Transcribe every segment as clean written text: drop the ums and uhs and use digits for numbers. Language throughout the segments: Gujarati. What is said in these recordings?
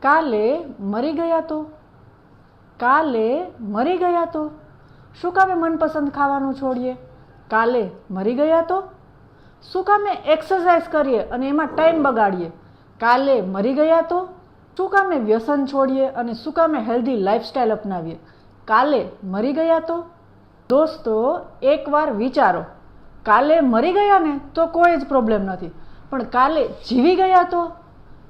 કાલે મરી ગયા તો, કાલે મરી ગયા તો, શું કામે મનપસંદ ખાવાનું છોડીએ? કાલે મરી ગયા તો, શું કામે એક્સરસાઇઝ કરીએ અને એમાં ટાઈમ બગાડીએ? કાલે મરી ગયા તો, શું કામે વ્યસન છોડીએ અને શું કામે હેલ્ધી લાઈફસ્ટાઈલ અપનાવીએ? કાલે મરી ગયા તો. દોસ્તો, એકવાર વિચારો, કાલે મરી ગયા ને તો કોઈ જ પ્રોબ્લેમ નથી, પણ કાલે જીવી ગયા તો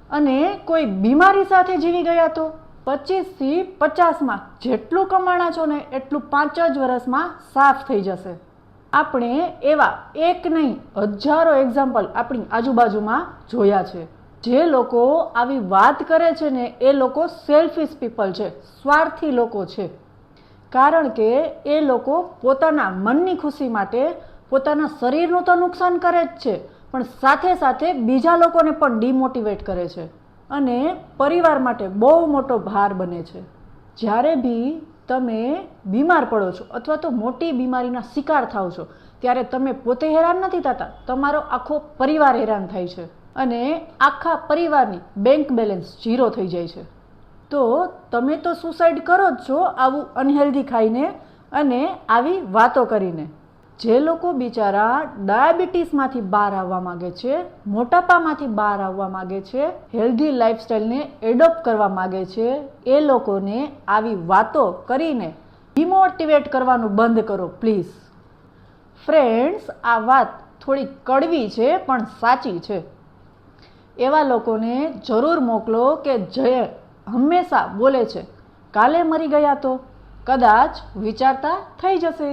અને કોઈ બીમારી સાથે જીવી ગયા તો 25 થી 50માં જેટલું કમાણા છો ને એટલું 5 જ વર્ષમાં સાફ થઈ જશે. આપણે એવા એક નહીં હજારો એક્ઝામ્પલ આપણી આજુબાજુમાં જોયા છે. જે લોકો આવી વાત કરે છે ને એ લોકો સેલ્ફિશ પીપલ છે, સ્વાર્થી લોકો છે. કારણ કે એ લોકો પોતાના મનની ખુશી માટે પોતાના શરીરનું તો નુકસાન કરે જ છે, પણ સાથે સાથે બીજા લોકોને પણ ડિમોટિવેટ કરે છે અને પરિવાર માટે બહુ મોટો ભાર બને છે. જ્યારે બી તમે બીમાર પડો છો અથવા તો મોટી બીમારીના શિકાર થાવ છો ત્યારે તમે પોતે હેરાન નથી થતા, તમારો આખો પરિવાર હેરાન થાય છે અને આખા પરિવારની બેંક બેલેન્સ ઝીરો થઈ જાય છે. તો તમે તો સુસાઇડ કરો જ છો આવું અનહેલ્ધી ખાઈને અને આવી વાતો કરીને. જે લોકો બિચારા ડાયાબિટીસમાંથી બહાર આવવા માગે છે, મોટાપામાંથી બહાર આવવા માગે છે, હેલ્ધી લાઈફસ્ટાઈલને એડોપ્ટ કરવા માગે છે, એ લોકોને આવી વાતો કરીને ડિમોટિવેટ કરવાનું બંધ કરો પ્લીઝ. ફ્રેન્ડ્સ, આ વાત થોડી કડવી છે પણ સાચી છે. એવા લોકોને જરૂર મોકલો કે જે હંમેશા બોલે છે કાલે મરી ગયા તો, કદાચ વિચારતા થઈ જશે.